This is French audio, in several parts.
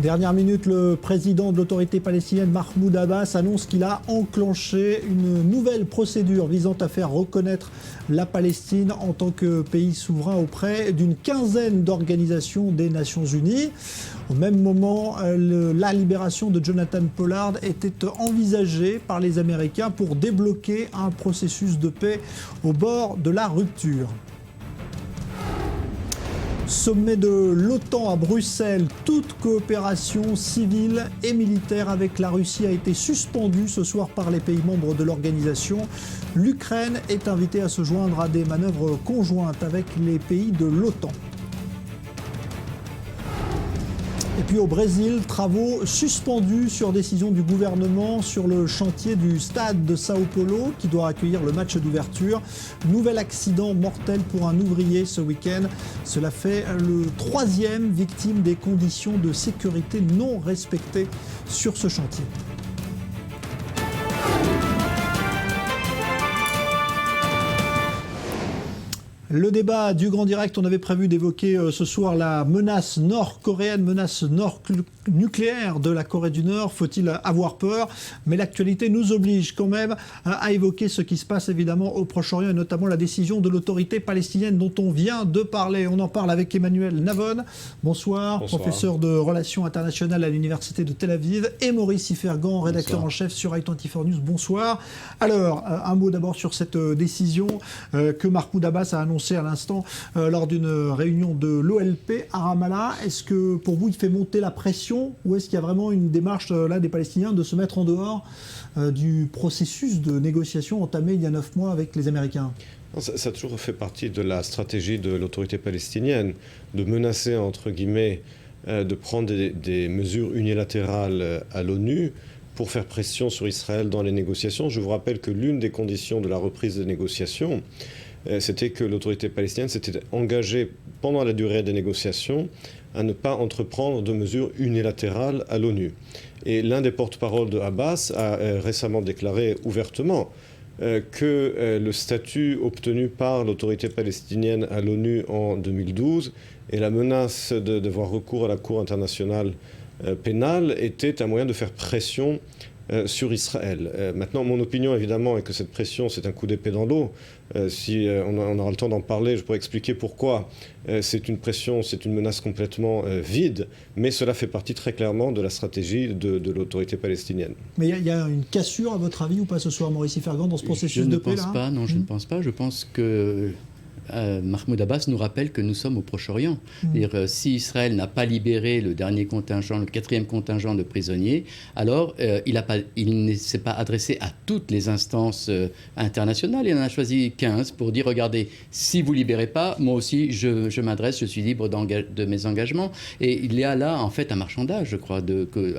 Dernière minute, le président de l'autorité palestinienne Mahmoud Abbas annonce qu'il a enclenché une nouvelle procédure visant à faire reconnaître la Palestine en tant que pays souverain auprès d'une quinzaine d'organisations des Nations Unies. Au même moment, la libération de Jonathan Pollard était envisagée par les Américains pour débloquer un processus de paix au bord de la rupture. Sommet de l'OTAN à Bruxelles, toute coopération civile et militaire avec la Russie a été suspendue ce soir par les pays membres de l'organisation. L'Ukraine est invitée à se joindre à des manœuvres conjointes avec les pays de l'OTAN. Et puis au Brésil, travaux suspendus sur décision du gouvernement sur le chantier du stade de Sao Paulo qui doit accueillir le match d'ouverture. Nouvel accident mortel pour un ouvrier ce week-end. Cela fait le troisième victime des conditions de sécurité non respectées sur ce chantier. Le débat du Grand Direct, on avait prévu d'évoquer ce soir la menace nord-coréenne, menace nucléaire de la Corée du Nord. Faut-il avoir peur? Mais l'actualité nous oblige quand même à évoquer ce qui se passe évidemment au Proche-Orient et notamment la décision de l'autorité palestinienne dont on vient de parler. On en parle avec Emmanuel Navon. Bonsoir, professeur de relations internationales à l'université de Tel Aviv, et Maurice Ifergan, rédacteur en chef sur i24 News. Bonsoir. Alors, un mot d'abord sur cette décision que Mahmoud Abbas a annoncée à l'instant lors d'une réunion de l'OLP à Ramallah. Est-ce que pour vous il fait monter la pression ou est-ce qu'il y a vraiment une démarche là des Palestiniens de se mettre en dehors du processus de négociation entamé il y a 9 mois avec les Américains? Ça a toujours fait partie de la stratégie de l'autorité palestinienne de menacer, entre guillemets, de prendre des mesures unilatérales à l'ONU pour faire pression sur Israël dans les négociations. Je vous rappelle que l'une des conditions de la reprise des négociations, c'était que l'autorité palestinienne s'était engagée pendant la durée des négociations à ne pas entreprendre de mesures unilatérales à l'ONU. Et l'un des porte-parole de Abbas a récemment déclaré ouvertement que le statut obtenu par l'autorité palestinienne à l'ONU en 2012 et la menace de devoir recours à la Cour internationale pénale était un moyen de faire pression sur Israël. Maintenant, mon opinion, évidemment, est que cette pression, c'est un coup d'épée dans l'eau. Si on aura le temps d'en parler, je pourrais expliquer pourquoi c'est une pression, c'est une menace complètement vide, mais cela fait partie très clairement de la stratégie de l'autorité palestinienne. Mais il y a une cassure, à votre avis, ou pas ce soir, Maurice Ifergan, dans ce processus de paix? Je ne pense pas, non, je ne pense pas. Je pense que Mahmoud Abbas nous rappelle que nous sommes au Proche-Orient. Si Israël n'a pas libéré le dernier contingent, le 4e contingent de prisonniers, alors il ne s'est pas adressé à toutes les instances internationales. Il en a choisi 15 pour dire, regardez, si vous ne libérez pas, moi aussi je m'adresse, je suis libre de mes engagements. Et il y a là en fait un marchandage, je crois,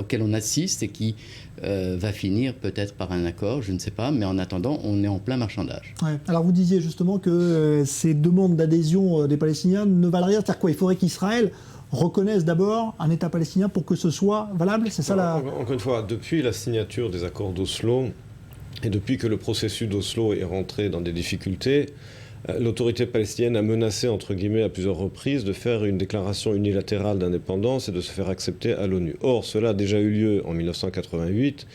auquel on assiste et qui va finir peut-être par un accord, je ne sais pas, mais en attendant, on est en plein marchandage. Ouais. Alors vous disiez justement que ces demandes d'adhésion des Palestiniens ne valent rien. C'est-à-dire quoi? Il faudrait qu'Israël reconnaisse d'abord un État palestinien pour que ce soit valable? C'est ça la... Encore une fois, depuis la signature des accords d'Oslo et depuis que le processus d'Oslo est rentré dans des difficultés, l'autorité palestinienne a menacé, entre guillemets, à plusieurs reprises de faire une déclaration unilatérale d'indépendance et de se faire accepter à l'ONU. Or, cela a déjà eu lieu en 1988.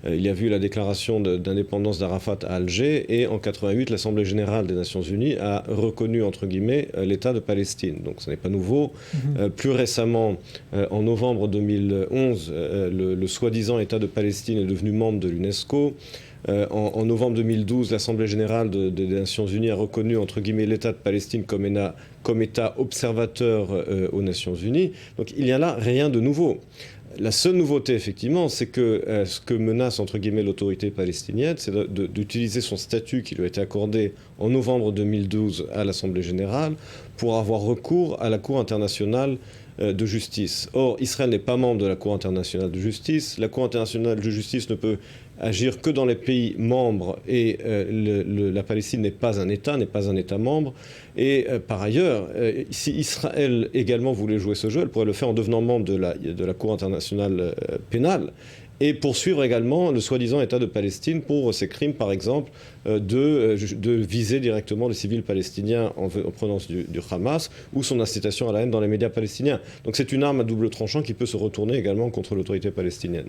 Il y a eu la déclaration d'indépendance d'Arafat à Alger et en 1988, l'Assemblée générale des Nations unies a reconnu, entre guillemets, l'État de Palestine. Donc ce n'est pas nouveau. Plus récemment, en novembre 2011, le soi-disant État de Palestine est devenu membre de l'UNESCO. En novembre 2012, l'Assemblée générale des Nations unies a reconnu, entre guillemets, l'État de Palestine comme État observateur aux Nations unies. Donc il n'y a là rien de nouveau. La seule nouveauté, effectivement, c'est que ce que menace, entre guillemets, l'autorité palestinienne, c'est d'utiliser son statut qui lui a été accordé en novembre 2012 à l'Assemblée générale pour avoir recours à la Cour internationale de justice. Or, Israël n'est pas membre de la Cour internationale de justice. La Cour internationale de justice ne peut agir que dans les pays membres et la Palestine n'est pas un État membre. Et par ailleurs, si Israël également voulait jouer ce jeu, elle pourrait le faire en devenant membre de la Cour internationale pénale. et poursuivre également le soi-disant État de Palestine pour ses crimes, par exemple, de viser directement les civils palestiniens en provenance du Hamas ou son incitation à la haine dans les médias palestiniens. Donc c'est une arme à double tranchant qui peut se retourner également contre l'autorité palestinienne.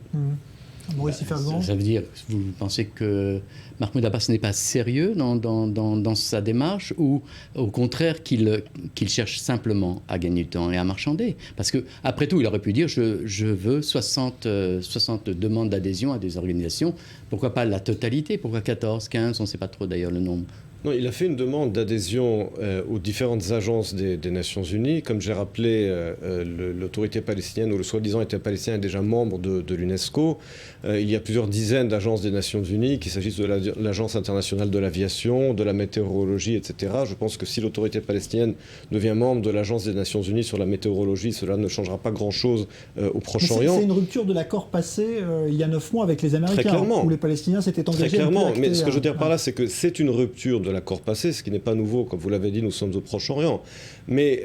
Ça veut dire, vous pensez que Mahmoud Abbas n'est pas sérieux dans sa démarche, ou au contraire qu'il cherche simplement à gagner du temps et à marchander? Parce qu'après tout, il aurait pu dire je veux 60 demandes d'adhésion à des organisations. Pourquoi pas la totalité? Pourquoi 14, 15? On ne sait pas trop d'ailleurs le nombre. Non, il a fait une demande d'adhésion aux différentes agences des Nations Unies. Comme j'ai rappelé, l'autorité palestinienne, ou le soi-disant État palestinien, est déjà membre de l'UNESCO. Il y a plusieurs dizaines d'agences des Nations Unies, qu'il s'agisse de l'Agence internationale de l'aviation, de la météorologie, etc. Je pense que si l'autorité palestinienne devient membre de l'Agence des Nations Unies sur la météorologie, cela ne changera pas grand-chose au Proche-Orient. C'est une rupture de l'accord passé il y a 9 mois avec les Américains, où les Palestiniens s'étaient engagés. Très clairement, mais ce que je veux dire par là, c'est que c'est une rupture de l'accord passé, ce qui n'est pas nouveau, comme vous l'avez dit, nous sommes au Proche-Orient. Mais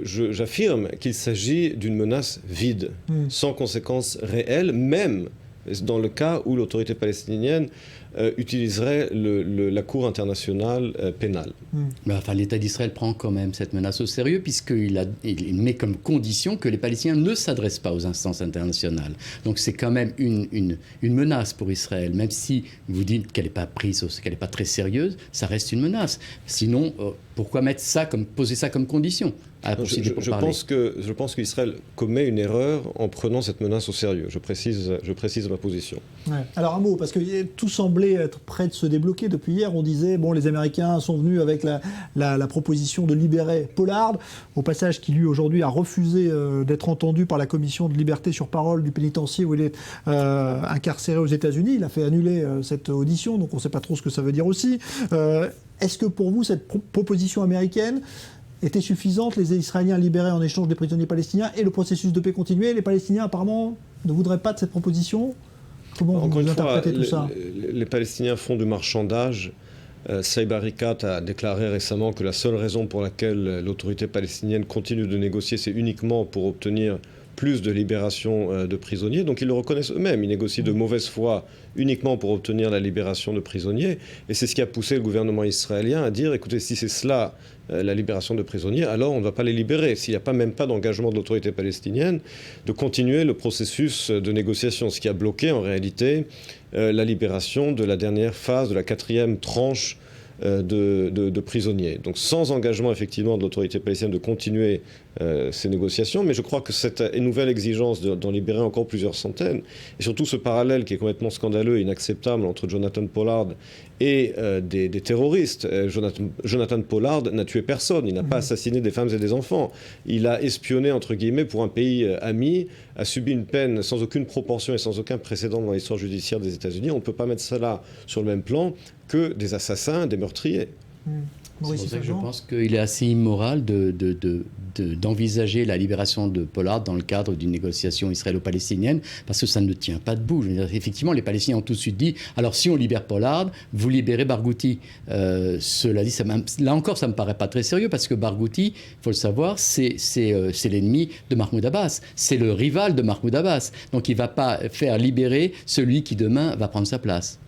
j'affirme qu'il s'agit d'une menace vide, sans conséquences réelles, même dans le cas où l'autorité palestinienne utiliserait la Cour internationale pénale. Enfin, l'État d'Israël prend quand même cette menace au sérieux, puisqu'il met comme condition que les Palestiniens ne s'adressent pas aux instances internationales. Donc c'est quand même une menace pour Israël. Même si vous dites qu'elle n'est pas prise, qu'elle n'est pas très sérieuse, ça reste une menace. Sinon, pourquoi poser ça comme condition? Je pense qu'Israël commet une erreur en prenant cette menace au sérieux. Je précise ma position. Ouais. Alors un mot, parce que tout semblait être prêt de se débloquer. Depuis hier, on disait, les Américains sont venus avec la proposition de libérer Pollard, au passage qui lui aujourd'hui a refusé d'être entendu par la commission de liberté sur parole du pénitencier où il est incarcéré aux États-Unis. Il a fait annuler cette audition, donc on ne sait pas trop ce que ça veut dire aussi. Est-ce que pour vous, cette proposition américaine était suffisante, les Israéliens libérés en échange des prisonniers palestiniens, et le processus de paix continuait? Les Palestiniens, apparemment, ne voudraient pas de cette proposition. Comment vous interprétez tout ça? Les Palestiniens font du marchandage. Saïb Erekat a déclaré récemment que la seule raison pour laquelle l'autorité palestinienne continue de négocier, c'est uniquement pour obtenir plus de libération de prisonniers. Donc ils le reconnaissent eux-mêmes. Ils négocient de mauvaise foi uniquement pour obtenir la libération de prisonniers. Et c'est ce qui a poussé le gouvernement israélien à dire, écoutez, si c'est cela, la libération de prisonniers, alors on ne va pas les libérer. S'il n'y a même pas d'engagement de l'autorité palestinienne, de continuer le processus de négociation. Ce qui a bloqué en réalité la libération de la dernière phase, de la 4e tranche de prisonniers. Donc sans engagement effectivement de l'autorité palestinienne de continuer ces négociations, mais je crois que cette nouvelle exigence d'en libérer encore plusieurs centaines, et surtout ce parallèle qui est complètement scandaleux et inacceptable entre Jonathan Pollard et des terroristes. Jonathan Pollard n'a tué personne, il n'a pas assassiné des femmes et des enfants, il a espionné entre guillemets pour un pays ami, a subi une peine sans aucune proportion et sans aucun précédent dans l'histoire judiciaire des États-Unis. On ne peut pas mettre cela sur le même plan que des assassins, des meurtriers. C'est pour ça que je pense qu'il est assez immoral d'envisager la libération de Pollard dans le cadre d'une négociation israélo-palestinienne, parce que ça ne tient pas debout. Je veux dire, effectivement, les Palestiniens ont tout de suite dit, alors si on libère Pollard, vous libérez Barghouti. Cela dit, là encore, ça ne me paraît pas très sérieux, parce que Barghouti, il faut le savoir, c'est l'ennemi de Mahmoud Abbas, c'est le rival de Mahmoud Abbas. Donc il ne va pas faire libérer celui qui demain va prendre sa place.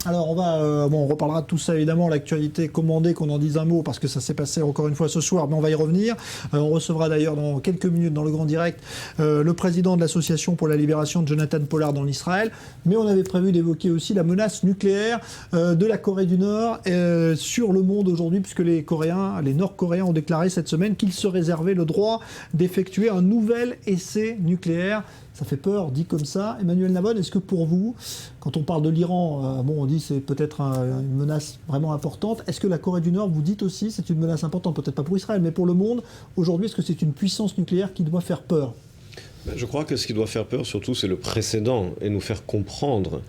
Alors on reparlera de tout ça évidemment, l'actualité commandée, qu'on en dise un mot parce que ça s'est passé encore une fois ce soir, mais on va y revenir. On recevra d'ailleurs dans quelques minutes dans le grand direct le président de l'association pour la libération de Jonathan Pollard en Israël, mais on avait prévu d'évoquer aussi la menace nucléaire de la Corée du Nord sur le monde aujourd'hui, puisque les Nord-Coréens ont déclaré cette semaine qu'ils se réservaient le droit d'effectuer un nouvel essai nucléaire. Ça fait peur, dit comme ça. Emmanuel Nabon, est-ce que pour vous, quand on parle de l'Iran, on dit c'est peut-être une menace vraiment importante. Est-ce que la Corée du Nord, vous dites aussi, c'est une menace importante, peut-être pas pour Israël, mais pour le monde aujourd'hui, est-ce que c'est une puissance nucléaire qui doit faire peur? Je crois que ce qui doit faire peur, surtout, c'est le précédent et nous faire comprendre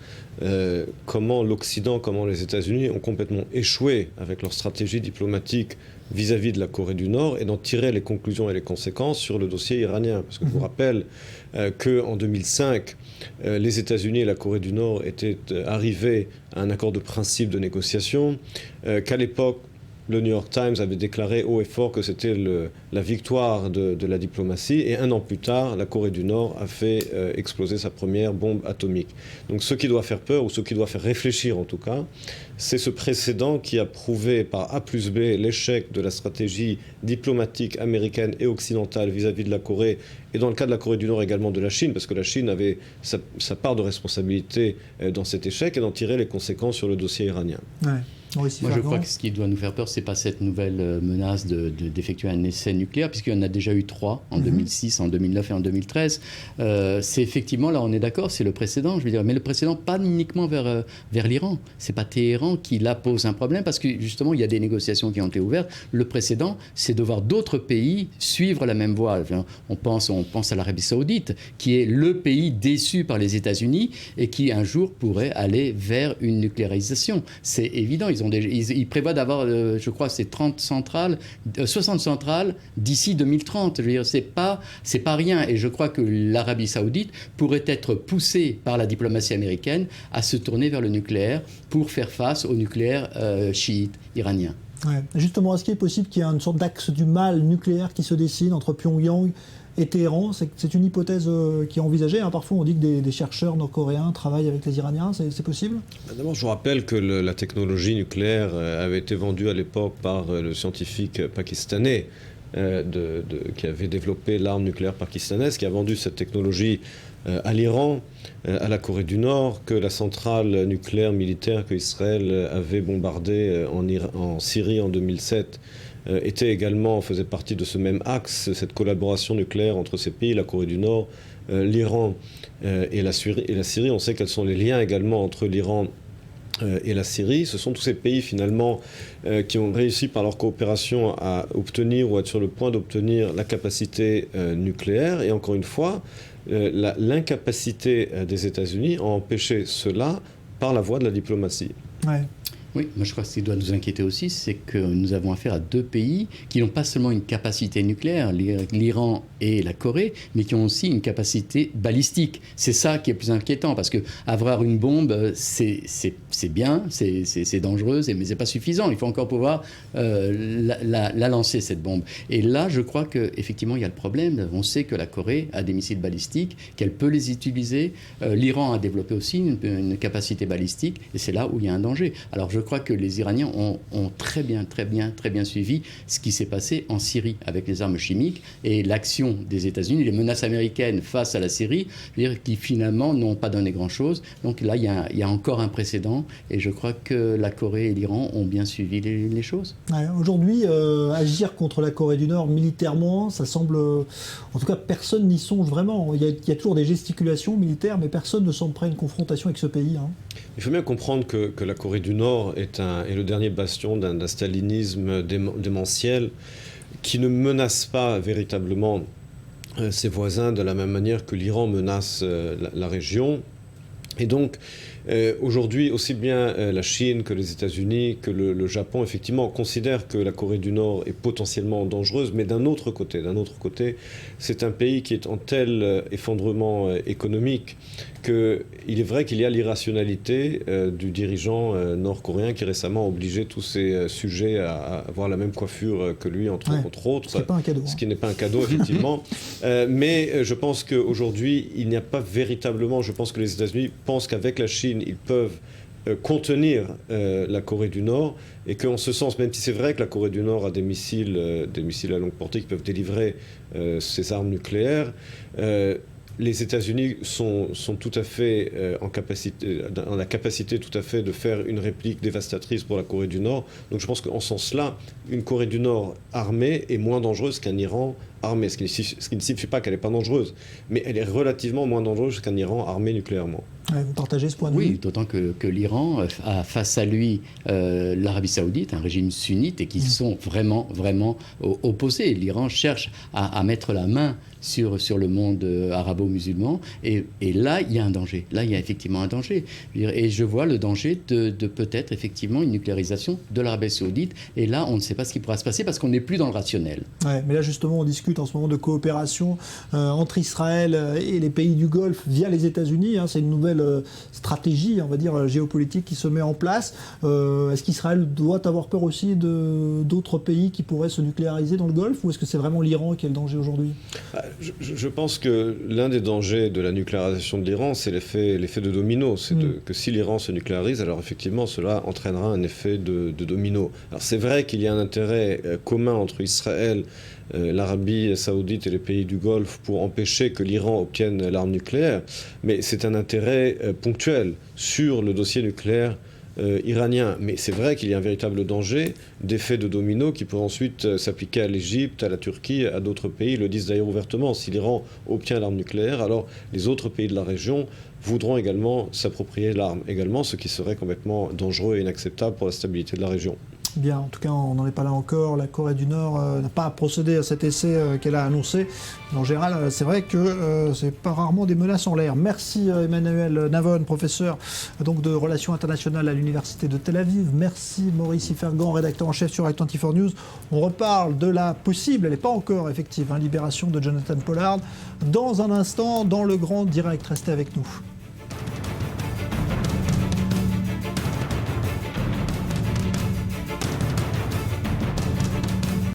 comment l'Occident, comment les États-Unis ont complètement échoué avec leur stratégie diplomatique vis-à-vis de la Corée du Nord et d'en tirer les conclusions et les conséquences sur le dossier iranien. Parce que je vous rappelle qu'en 2005, les États-Unis et la Corée du Nord étaient arrivés à un accord de principe de négociation, qu'à l'époque, le New York Times avait déclaré haut et fort que c'était la victoire de la diplomatie, et un an plus tard, la Corée du Nord a fait exploser sa première bombe atomique. Donc ce qui doit faire peur, ou ce qui doit faire réfléchir en tout cas, c'est ce précédent qui a prouvé par A plus B l'échec de la stratégie diplomatique américaine et occidentale vis-à-vis de la Corée, et dans le cas de la Corée du Nord également de la Chine, parce que la Chine avait sa part de responsabilité dans cet échec, et d'en tirer les conséquences sur le dossier iranien. Ouais. Moi, je crois que ce qui doit nous faire peur, ce n'est pas cette nouvelle menace d'effectuer un essai nucléaire, puisqu'il y en a déjà eu 3, en 2006, en 2009 et en 2013. C'est effectivement, là on est d'accord, c'est le précédent, je veux dire, mais le précédent pas uniquement vers l'Iran. Ce n'est pas Téhéran qui là pose un problème, parce que justement, il y a des négociations qui ont été ouvertes. Le précédent, c'est de voir d'autres pays suivre la même voie. On pense à l'Arabie Saoudite, qui est le pays déçu par les États-Unis et qui un jour pourrait aller vers une nucléarisation. C'est évident, ils prévoient d'avoir, je crois, c'est 60 centrales d'ici 2030. Je veux dire, c'est pas rien. Et je crois que l'Arabie Saoudite pourrait être poussée par la diplomatie américaine à se tourner vers le nucléaire pour faire face au nucléaire chiite iranien. Ouais. Justement, est-ce qu'il est possible qu'il y ait une sorte d'axe du mal nucléaire qui se dessine entre Pyongyang et Téhéran? C'est une hypothèse qui est envisagée. Parfois, on dit que des chercheurs nord-coréens travaillent avec les Iraniens. C'est possible? D'abord, je vous rappelle que la technologie nucléaire avait été vendue à l'époque par le scientifique pakistanais qui avait développé l'arme nucléaire pakistanaise, qui a vendu cette technologie à l'Iran, à la Corée du Nord, que la centrale nucléaire militaire qu'Israël avait bombardée en Syrie en 2007 faisait partie de ce même axe, cette collaboration nucléaire entre ces pays, la Corée du Nord, l'Iran et la Syrie. On sait quels sont les liens également entre l'Iran et la Syrie. Ce sont tous ces pays finalement qui ont réussi par leur coopération à obtenir ou à être sur le point d'obtenir la capacité nucléaire. Et encore une fois, l'incapacité des États-Unis à empêcher cela par la voie de la diplomatie. Ouais. Oui, moi je crois que ce qui doit nous inquiéter aussi, c'est que nous avons affaire à deux pays qui n'ont pas seulement une capacité nucléaire, l'Iran et la Corée, mais qui ont aussi une capacité balistique. C'est ça qui est plus inquiétant, parce qu'avoir une bombe, c'est bien, c'est dangereux, mais ce n'est pas suffisant. Il faut encore pouvoir la lancer, cette bombe. Et là, je crois qu'effectivement, il y a le problème. On sait que la Corée a des missiles balistiques, qu'elle peut les utiliser. L'Iran a développé aussi une capacité balistique, et c'est là où il y a un danger. Alors je crois que les Iraniens ont très bien suivi ce qui s'est passé en Syrie avec les armes chimiques et l'action des États-Unis, les menaces américaines face à la Syrie, qui finalement n'ont pas donné grand-chose. Donc là, il y a encore un précédent, et je crois que la Corée et l'Iran ont bien suivi les choses. Ouais, aujourd'hui, agir contre la Corée du Nord militairement, ça semble... En tout cas, personne n'y songe vraiment. Il y a toujours des gesticulations militaires, mais personne ne semble prêt à une confrontation avec ce pays. Il faut bien comprendre que la Corée du Nord est le dernier bastion d'un stalinisme démentiel qui ne menace pas véritablement ses voisins de la même manière que l'Iran menace la région. Et donc, aujourd'hui, aussi bien la Chine que les États-Unis, que le Japon, effectivement, considèrent que la Corée du Nord est potentiellement dangereuse, mais d'un autre côté, c'est un pays qui est en tel effondrement économique qu'il est vrai qu'il y a l'irrationalité du dirigeant nord-coréen qui récemment a obligé tous ces sujets à avoir la même coiffure que lui, entre autres. Ce qui n'est pas un cadeau. Ce qui n'est pas un cadeau, effectivement. Mais je pense qu'aujourd'hui, il n'y a pas véritablement... Je pense que les États-Unis pensent qu'avec la Chine, ils peuvent contenir la Corée du Nord, et qu'en ce sens, même si c'est vrai que la Corée du Nord a des missiles à longue portée qui peuvent délivrer ses armes nucléaires, les États-Unis sont tout à fait en la capacité tout à fait de faire une réplique dévastatrice pour la Corée du Nord. Donc je pense qu'en ce sens-là, une Corée du Nord armée est moins dangereuse qu'un Iran armé, ce qui ne signifie pas qu'elle n'est pas dangereuse, mais elle est relativement moins dangereuse qu'un Iran armé nucléairement. Ouais, vous partagez ce point de vue? Oui, d'autant que l'Iran a face à lui l'Arabie Saoudite, un régime sunnite, et qui sont vraiment opposés. L'Iran cherche à mettre la main sur le monde arabo-musulman, et là, il y a un danger. Là, il y a effectivement un danger. Et je vois le danger de peut-être effectivement une nucléarisation de l'Arabie Saoudite, et là, on ne sait pas ce qui pourra se passer, parce qu'on n'est plus dans le rationnel. Ouais, mais là, justement, on discute discute en ce moment de coopération entre Israël et les pays du Golfe via les États-Unis. C'est une nouvelle stratégie, on va dire, géopolitique qui se met en place. Est-ce qu'Israël doit avoir peur aussi d'autres pays qui pourraient se nucléariser dans le Golfe, ou est-ce que c'est vraiment l'Iran qui est le danger aujourd'hui? Je pense que l'un des dangers de la nucléarisation de l'Iran, c'est l'effet de domino. C'est que si l'Iran se nucléarise, alors effectivement, cela entraînera un effet de domino. Alors c'est vrai qu'il y a un intérêt commun entre Israël, l'Arabie saoudite et les pays du Golfe pour empêcher que l'Iran obtienne l'arme nucléaire, mais c'est un intérêt ponctuel sur le dossier nucléaire iranien. Mais c'est vrai qu'il y a un véritable danger d'effet de domino qui peut ensuite s'appliquer à l'Égypte, à la Turquie, à d'autres pays. Ils le disent d'ailleurs ouvertement. Si l'Iran obtient l'arme nucléaire, alors les autres pays de la région voudront également s'approprier l'arme, également, ce qui serait complètement dangereux et inacceptable pour la stabilité de la région. Bien, en tout cas, on n'en est pas là encore. La Corée du Nord n'a pas procédé à cet essai qu'elle a annoncé. En général, c'est vrai que c'est pas rarement des menaces en l'air. Merci Emmanuel Navon, professeur donc, de relations internationales à l'Université de Tel Aviv. Merci Maurice Ifergan, rédacteur en chef sur Act24 News. On reparle de la possible, elle n'est pas encore effective, libération de Jonathan Pollard dans un instant dans le grand direct. Restez avec nous.